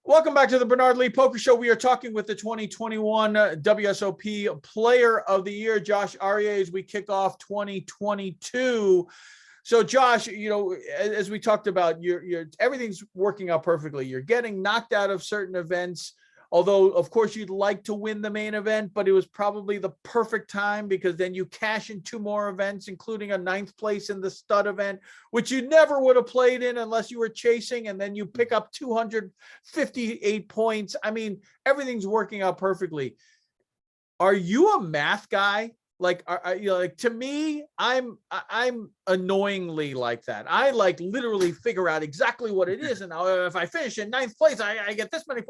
Welcome back to the Bernard Lee Poker Show. We are talking with the 2021 WSOP Player of the Year, Josh Arieh, as we kick off 2022. So, Josh, you know, as we talked about, everything's working out perfectly. You're getting knocked out of certain events, although, of course, you'd like to win the main event, but it was probably the perfect time because then you cash in 2 more events, including a 9th place in the stud event, which you never would have played in unless you were chasing, and then you pick up 258 points. I mean, everything's working out perfectly. Are you a math guy? Like, you know, like to me, I'm annoyingly like that. I like literally figure out exactly what it is, and if I finish in 9th place, I get this many.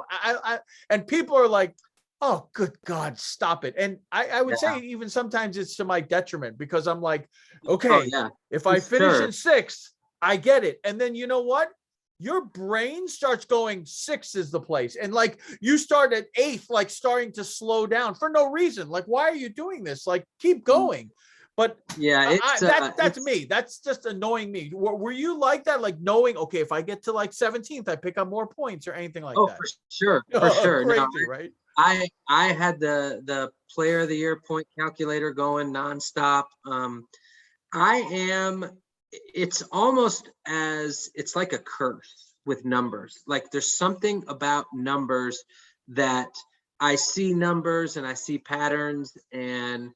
And people are like, "Oh, good God, stop it!" And I would say even sometimes it's to my detriment because I'm like, "Okay, if I finish in 6th, I get it." And then you know what? Your brain starts going 6 is the place. And like you start at 8th, like starting to slow down for no reason. Like, why are you doing this? Like, keep going. But yeah, that's me. That's just annoying me. Were you like that? Like knowing, okay, if I get to like 17th, I pick up more points or anything like that? Oh, for sure. For sure. Crazy, right? I had the Player of the Year point calculator going nonstop. It's almost as it's like a curse with numbers. Like there's something about numbers that I see numbers and I see patterns, and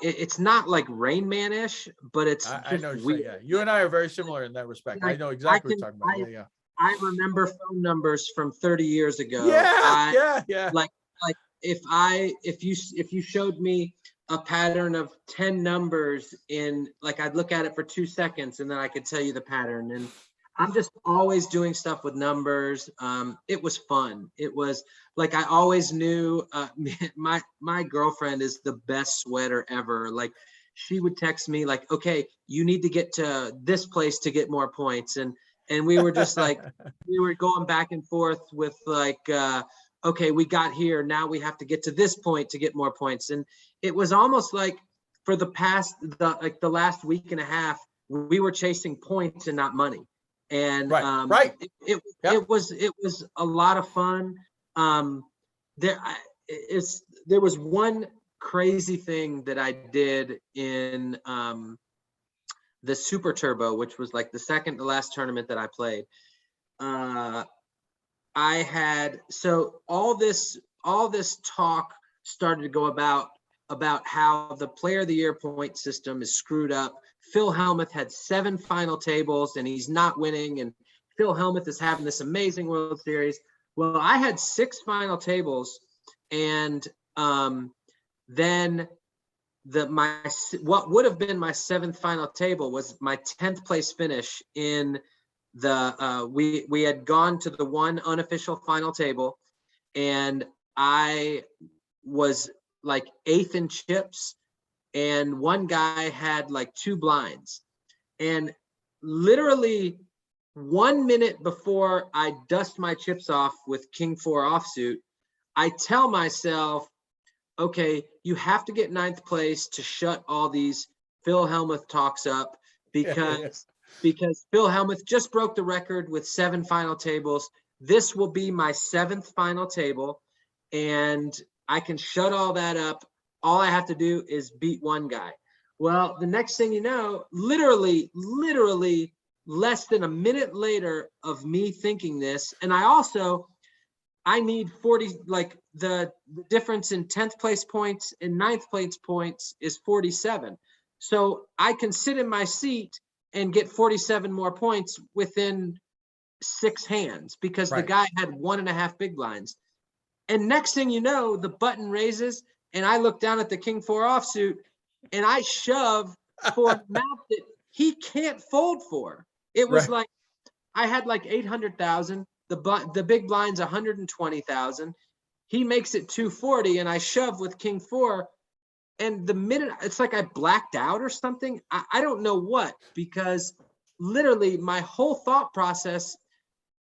it's not like Rain Man-ish, but it's I know weird. Yeah, you and I are very similar in that respect. I know exactly what you're talking about. Yeah. I remember phone numbers from 30 years ago. Yeah. Like if you showed me a pattern of 10 numbers in, like, I'd look at it for 2 seconds and then I could tell you the pattern. And I'm just always doing stuff with numbers. It was fun. It was like, I always knew, my girlfriend is the best sweater ever. Like she would text me like, okay, you need to get to this place to get more points. And we were just like, we were going back and forth with like, okay, we got here. Now we have to get to this point to get more points. And it was almost like for the last week and a half, we were chasing points and not money. And it was a lot of fun. There was one crazy thing that I did in the Super Turbo, which was like the second to last tournament that I played. So all this talk started to go about how the Player of the Year point system is screwed up. Phil Hellmuth had 7 final tables and he's not winning, and Phil Hellmuth is having this amazing World Series. Well, I had 6 final tables, and then what would have been my 7th final table was my 10th place finish in the we had gone to the one unofficial final table, and I was like 8th in chips, and one guy had like 2 blinds, and literally 1 minute before I dust my chips off with King 4 offsuit, I tell myself, okay, you have to get 9th place to shut all these Phil Hellmuth talks up, because Phil Hellmuth just broke the record with 7 final tables. This will be my 7th final table, and I can shut all that up. All I have to do is beat one guy. Well, the next thing you know, literally less than a minute later of me thinking this, and I need 40, like the difference in 10th place points and 9th place points is 47. So I can sit in my seat and get 47 more points within 6 hands because the guy had 1.5 big blinds. And next thing you know, the button raises and I look down at the King 4 offsuit and I shove for a mount that he can't fold for. It was like, I had like 800,000. The big blind's 120,000. He makes it 240 and I shove with King 4. And the minute, it's like I blacked out or something. I don't know what, because literally my whole thought process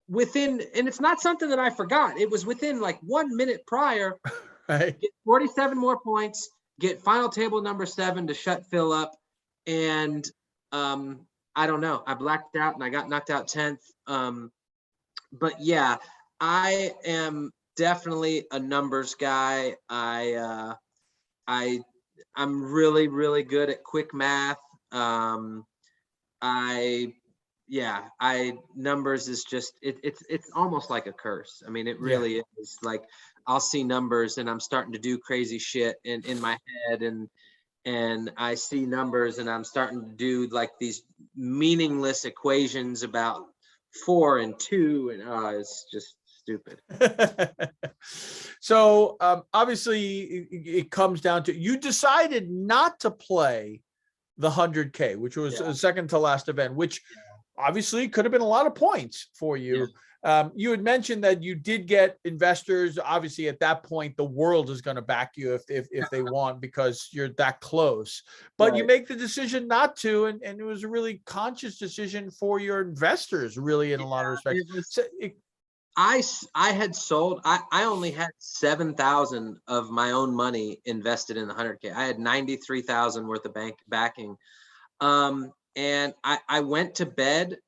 within, and it's not something that I forgot. It was within like 1 minute prior, get 47 more points, get final table number 7 to shut Phil up. And I don't know, I blacked out and I got knocked out 10th. But yeah, I am definitely a numbers guy. I'm really, really good at quick math. I numbers is just it's almost like a curse. I mean, it Yeah. really is. Like, I'll see numbers and I'm starting to do crazy shit in my head, and I see numbers and I'm starting to do like these meaningless equations about 4 and 2, and it's just stupid. So obviously it comes down to, you decided not to play the 100K, which was Yeah. a second to last event, which obviously could have been a lot of points for you. You had mentioned that you did get investors. Obviously, at that point, the world is going to back you if they want, because you're that close. But you Right. make the decision not to, and it was a really conscious decision for your investors, really, in a lot of respects. It was. So I had sold. I only had 7,000 of my own money invested in the 100K. I had 93,000 worth of bank backing, and I went to bed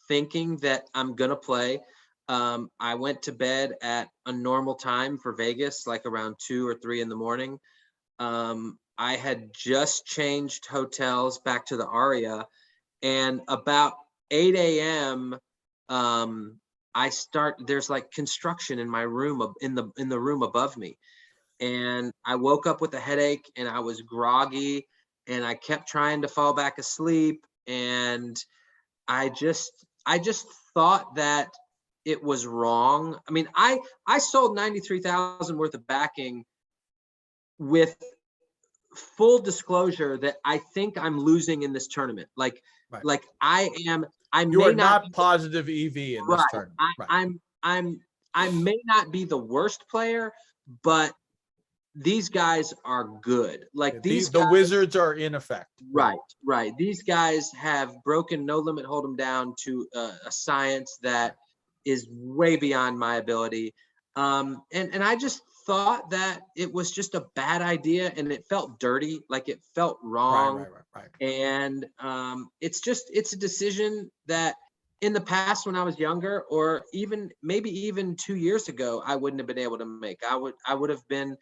thinking that I'm gonna play. I went to bed at a normal time for Vegas, like around 2 or 3 in the morning. I had just changed hotels back to the Aria, and about 8 a.m. There's like construction in my room, in the room above me, and I woke up with a headache and I was groggy, and I kept trying to fall back asleep, and I just thought that it was wrong. I mean, I sold 93,000 worth of backing with full disclosure that I think I'm losing in this tournament. Like, right. like I You may are not not positive EV in this right. tournament. Right. I may not be the worst player, but these guys are good. Like, these The guys, Wizards are in effect. right, right. These guys have broken No Limit Hold'em down to a science that is way beyond my ability. And I just thought that it was just a bad idea, and it felt dirty, like it felt Right. wrong. Right. Right. Right. And it's a decision that in the past, when I was younger, or maybe even 2 years ago, I wouldn't have been able to make. I would have been,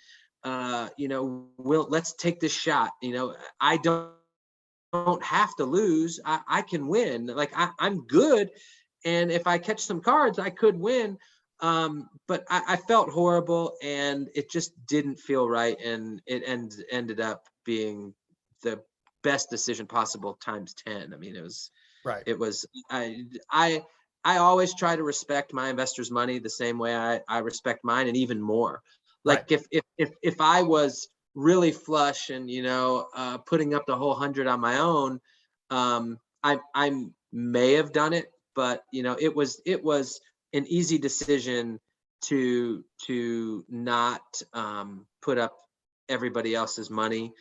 let's take this shot. I don't have to lose. I can win. Like, I'm good, and if I catch some cards, I could win. But I felt horrible, and it just didn't feel right, and it ended up being the best decision possible times 10. I mean, Right. it was I always try to respect my investors' money the same way I respect mine, and even more. Right. Like, if I was really flush and putting up the whole 100 on my own, I may have done it, but it was an easy decision to not put up everybody else's money.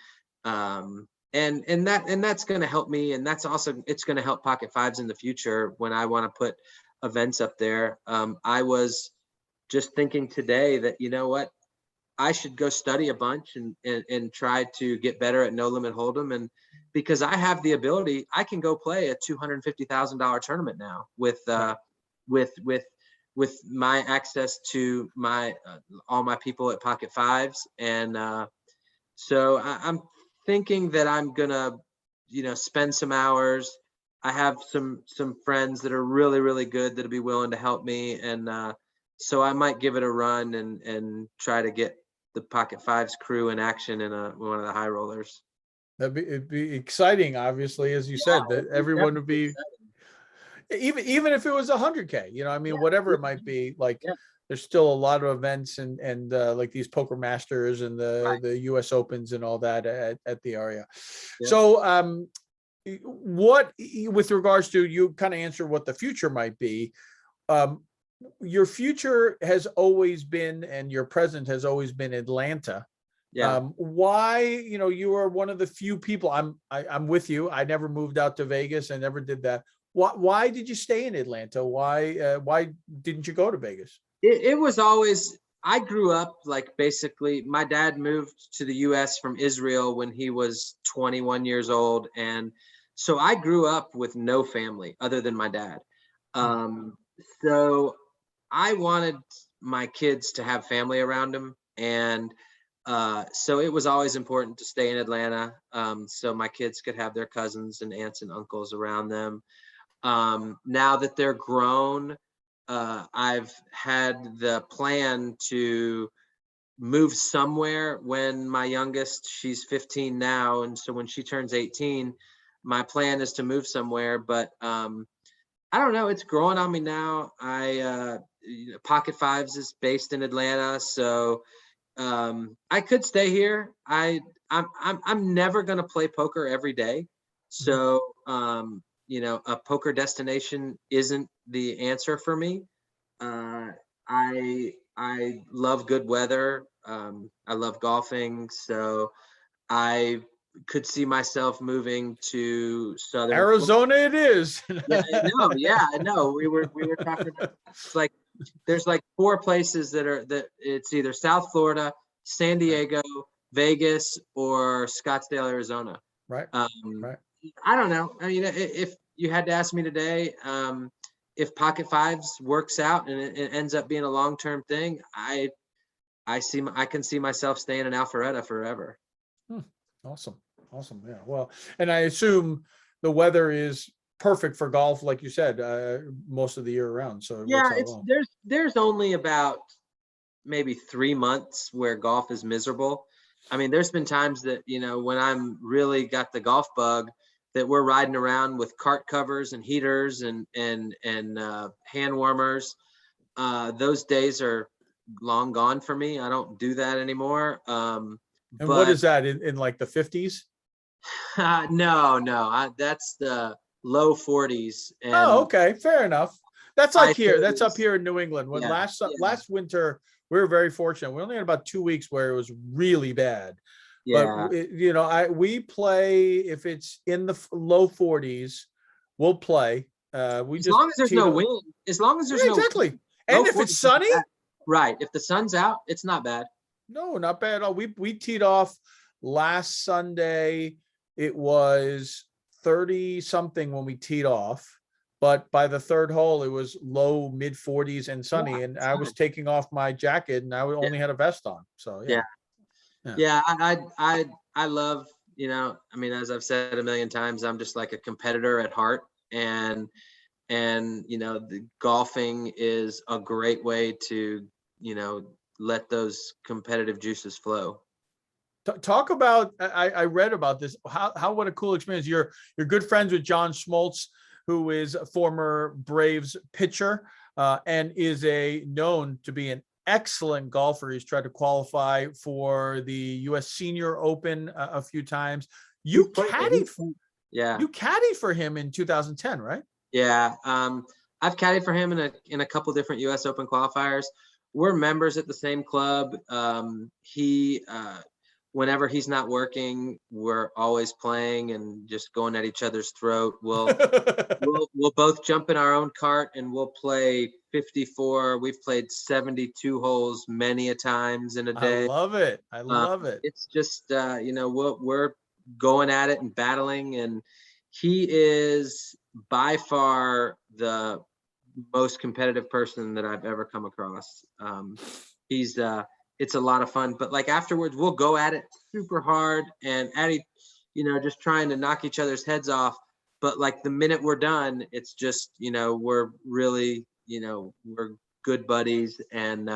And that's going to help me, and that's also, it's going to help Pocket Fives in the future when I want to put events up there. I was just thinking today that, you know what, I should go study a bunch and try to get better at No Limit Hold'em, and because I have the ability, I can go play a $250,000 tournament now with with my access to my all my people at Pocket Fives. And so I'm thinking that I'm gonna spend some hours. I have some friends that are really, really good that'll be willing to help me, and so I might give it a run and try to get the Pocket Fives crew in action in one of the high rollers. It'd be exciting, obviously, as you said, that everyone would be, even if it was 100K, I mean, whatever it might be, like, Yeah. there's still a lot of events and like these Poker Masters and Right. the US Opens and all that at the area. Yeah. So what, with regards to, you kind of answer what the future might be, your future has always been, and your present has always been, Atlanta. Yeah. Why, you are one of the few people, I'm with you. I never moved out to Vegas. I never did that. Why did you stay in Atlanta? Why didn't you go to Vegas? It was always, I grew up, like, basically my dad moved to the US from Israel when he was 21 years old, and so I grew up with no family other than my dad. So I wanted my kids to have family around them, and so it was always important to stay in Atlanta, so my kids could have their cousins and aunts and uncles around them. Now that they're grown, I've had the plan to move somewhere when my youngest, she's 15 now, and so when she turns 18, my plan is to move somewhere. But I don't know, it's growing on me now. Pocket Fives is based in Atlanta, so I could stay here. I'm never gonna play poker every day, so a poker destination isn't the answer for me. I love good weather. I love golfing, so I could see myself moving to southern Arizona it is. Yeah, I know. We were talking about, it's like there's like 4 places that it's either South Florida, San Diego, Vegas, or Scottsdale, Arizona. Right. Right. I don't know. I mean, if you had to ask me today, if Pocket Fives works out and it ends up being a long-term thing, I can see myself staying in Alpharetta forever. Awesome. Awesome. Yeah. Well, and I assume the weather is perfect for golf, like you said, most of the year around. So it Yeah, works out well. there's only about maybe 3 months where golf is miserable. I mean, there's been times that, when I'm really got the golf bug, that we're riding around with cart covers and heaters and hand warmers. Those days are long gone for me. I don't do that anymore. And what is that in like the 50s? No, that's the low 40s. And okay, fair enough. That's like here. 30s. That's up here in New England. When last winter, we were very fortunate. We only had about 2 weeks where it was really bad. Yeah. But we play if it's in the low 40s, we'll play. As long as there's no wind. As long as there's no exactly. And if it's sunny, right? If the sun's out, it's not bad. No, not bad at all. We teed off last Sunday. It was 30 something when we teed off, but by the 3rd hole, it was low mid 40s and sunny. And I was taking off my jacket and I only had a vest on. So yeah. I love, I mean, as I've said a million times, I'm just like a competitor at heart, and the golfing is a great way to, let those competitive juices flow. Talk about, I read about this, what a cool experience. You're good friends with John Schmaltz, who is a former Braves pitcher, and is known to be an excellent golfer. He's tried to qualify for the U.S. Senior Open a few times. You caddied for him in 2010, right? Yeah, I've caddied for him in a couple different U.S. Open qualifiers. We're members at the same club. Whenever he's not working, we're always playing and just going at each other's throat. We'll both jump in our own cart and we'll play 54. We've played 72 holes many a times in a day. I love it. I love it. It's just we're going at it and battling, and he is by far the most competitive person that I've ever come across. It's a lot of fun, but like afterwards we'll go at it super hard and just trying to knock each other's heads off. But like the minute we're done, it's just, we're really, we're good buddies, and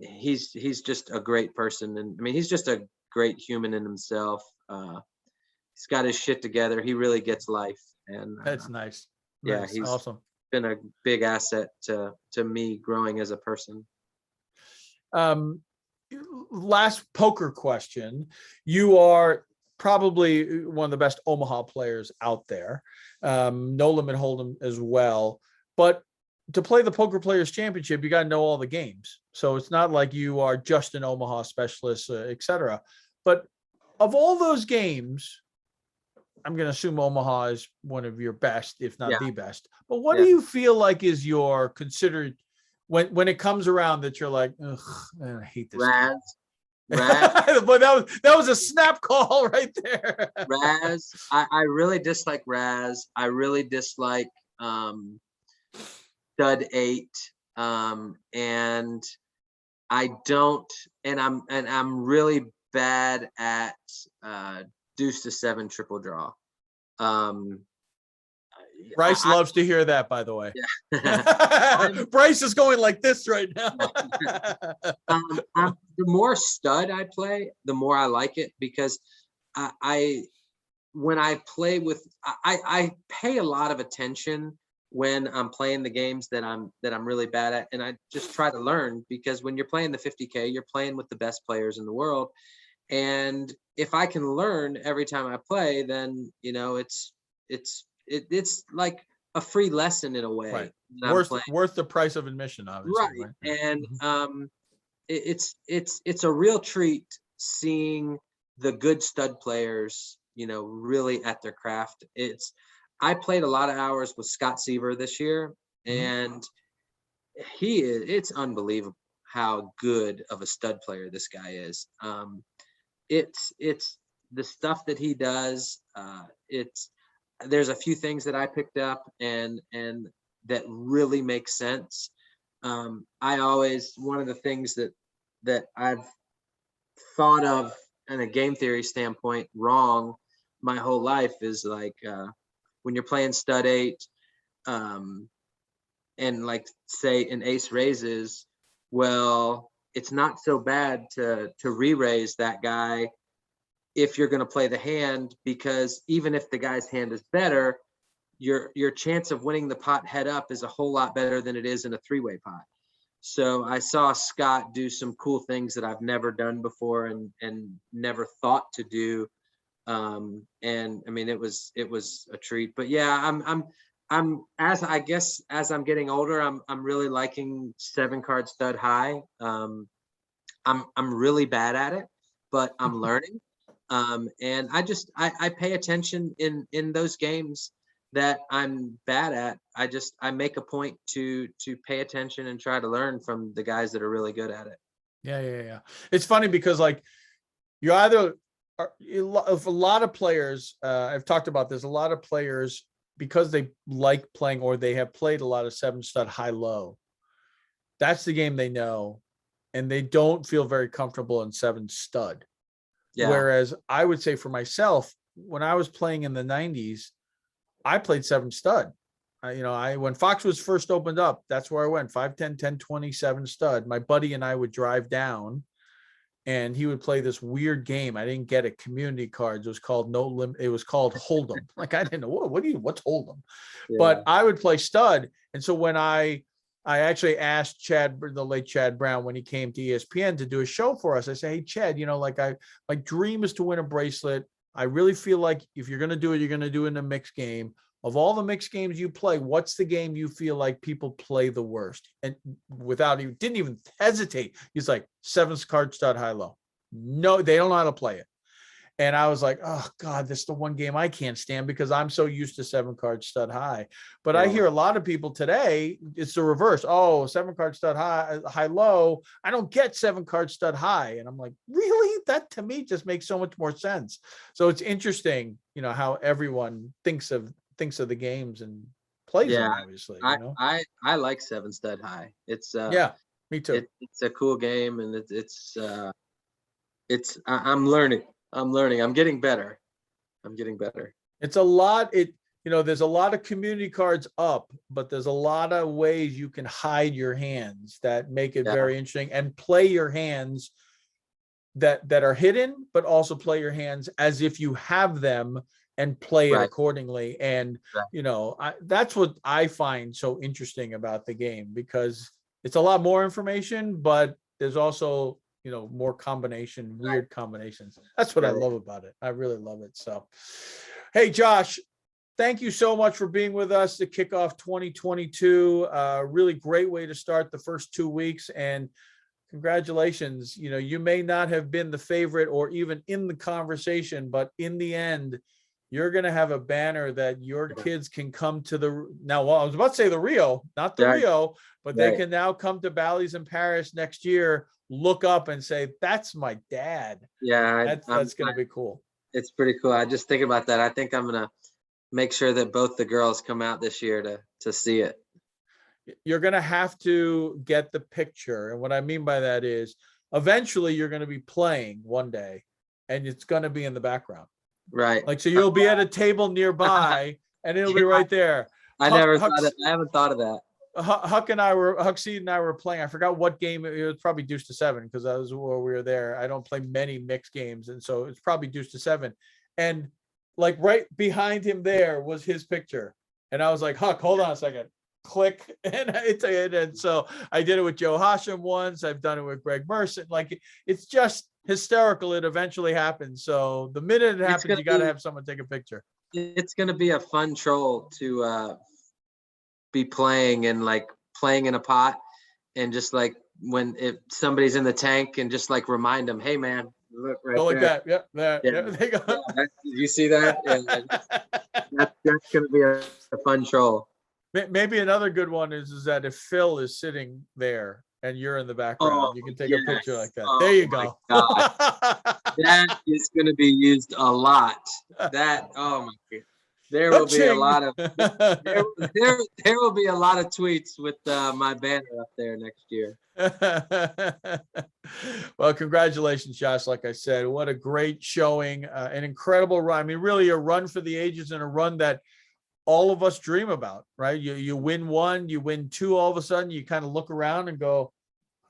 he's just a great person. And I mean, he's just a great human in himself. He's got his shit together. He really gets life. And that's nice. Yeah. Nice. He's awesome. Been a big asset to me growing as a person. Last poker question. You are probably one of the best Omaha players out there. No Limit Hold'em as well. But to play the Poker Players Championship, you got to know all the games. So it's not like you are just an Omaha specialist, etc. But of all those games, I'm going to assume Omaha is one of your best, if not the best. But what do you feel like is your considered when it comes around that you're like, ugh, I hate this. Raz. But that was a snap call right there. Raz. I really dislike Raz. I really dislike Stud 8. And I don't, and I'm really bad at deuce to 7 triple draw. Bryce loves to hear that, by the way. Yeah. Bryce is going like this right now. The more stud I play, the more I like it, because when I play with, I pay a lot of attention when I'm playing the games that I'm really bad at, and I just try to learn, because when you're playing the 50K, you're playing with the best players in the world, and if I can learn every time I play, then it's like a free lesson in a way. Right. when I'm playing. Worth the price of admission, obviously. Right. Right. And it's a real treat seeing the good stud players, really at their craft. I played a lot of hours with Scott Seaver this year, and it's unbelievable how good of a stud player this guy is. It's the stuff that he does. There's a few things that I picked up and that really make sense. One of the things that I've thought of in a game theory standpoint wrong my whole life is like, when you're playing stud 8, and like say an ace raises, well, it's not so bad to re-raise that guy if you're going to play the hand, because even if the guy's hand is better, your chance of winning the pot head up is a whole lot better than it is in a 3-way pot. So I saw Scott do some cool things that I've never done before and never thought to do. And I mean, it was a treat. But yeah, I'm as I'm getting older, I'm really liking 7-card stud high. I'm really bad at it, but I'm learning. And I pay attention in those games that I'm bad at. I make a point to pay attention and try to learn from the guys that are really good at it. Yeah. It's funny because like you either are, if a lot of players, I've talked about this, a lot of players, because they like playing or they have played a lot of 7 stud high low, that's the game they know, and they don't feel very comfortable in 7 stud. Yeah. Whereas I would say for myself, when I was playing in the 90s, I played 7 stud. When Fox was first opened up, that's where I went, 5, 10, 10, 20, 7 stud. My buddy and I would drive down and he would play this weird game. I didn't get it. Community cards. It was called No Limit. It was called Hold'em. Like, I didn't know what's Hold'em, yeah. But I would play stud. And so when I actually asked Chad, the late Chad Brown, when he came to ESPN to do a show for us, I said, hey, Chad, my dream is to win a bracelet. I really feel like if you're going to do it, you're going to do it in a mixed game. Of all the mixed games you play, what's the game you feel like people play the worst? And didn't even hesitate. He's like, 7-card stud high low. No, they don't know how to play it. And I was like, oh God, this is the one game I can't stand because I'm so used to 7-card stud high. But yeah. I hear a lot of people today, it's the reverse. Oh, 7-card stud high low. I don't get 7-card stud high. And I'm like, really? That to me just makes so much more sense. So it's interesting, how everyone thinks of the games and plays them, obviously. I like 7 stud high. It's yeah, me too. It's a cool game, and I'm learning. I'm getting better. It's a lot. There's a lot of community cards up, but there's a lot of ways you can hide your hands that make it very interesting and play your hands that are hidden, but also play your hands as if you have them and play it accordingly. And, that's what I find so interesting about the game, because it's a lot more information, but there's also, more weird combinations. That's what I love about it. I really love it. So, hey, Josh, thank you so much for being with us to kick off 2022. Really great way to start the first 2 weeks, and congratulations. You may not have been the favorite or even in the conversation, but in the end, you're going to have a banner that your kids can come to I was about to say the Rio, not the Rio, but they can now come to Bally's in Paris next year, look up and say, that's my dad. Yeah. That's going to be cool. It's pretty cool. I just think about that. I think I'm going to make sure that both the girls come out this year to see it. you're going to have to get the picture. And what I mean by that is eventually you're going to be playing one day and it's going to be in the background. Right. Like, so you'll be at a table nearby and it'll be right there. I haven't thought of that. Huck Seed and I were playing. I forgot what game. It was probably Deuce to 7 because that was where we were there. I don't play many mixed games. And so it's probably Deuce to 7. And like right behind him there was his picture. And I was like, Huck, hold on a second. Click. And so I did it with Joe Hashem once. I've done it with Greg Merson. Like, it's just hysterical. It eventually happens. So the minute it happens, you got to have someone take a picture. It's going to be a fun troll to be playing and like playing in a pot, and just like if somebody's in the tank and just like remind them, hey man, look right go like there. that. Yeah, they go. Yeah, you see that? That's going to be a fun troll. Maybe another good one is that if Phil is sitting there and you're in the background, you can take a picture like that. There you go. That is going to be used a lot. That, oh my God. There will be a lot of there will be a lot of tweets with my banner up there next year. Well, congratulations, Josh. Like I said, what a great showing, an incredible run. I mean, really a run for the ages and a run that all of us dream about, right? You win one, you win two, all of a sudden you kind of look around and go,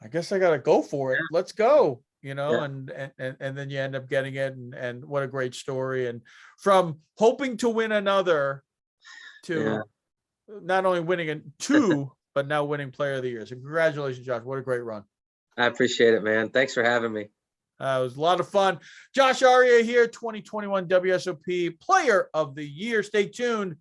I guess I got to go for it. Let's go. And then you end up getting it, and what a great story. And from hoping to win another to not only winning two, but now winning Player of the Year. So congratulations, Josh. What a great run. I appreciate it, man. Thanks for having me. It was a lot of fun. Josh Arieh here, 2021 WSOP Player of the Year. Stay tuned.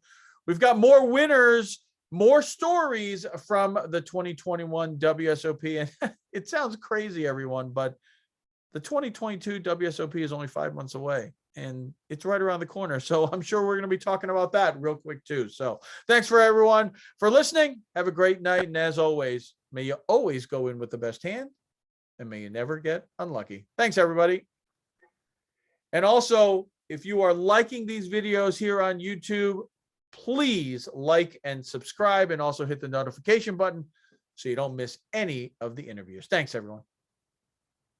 We've got more winners, more stories from the 2021 WSOP. And it sounds crazy, everyone, but the 2022 WSOP is only 5 months away and it's right around the corner. So I'm sure we're going to be talking about that real quick too. So thanks for everyone for listening. Have a great night. And as always, may you always go in with the best hand and may you never get unlucky. Thanks, everybody. And also, if you are liking these videos here on YouTube, please like and subscribe and also hit the notification button so you don't miss any of the interviews. Thanks, everyone.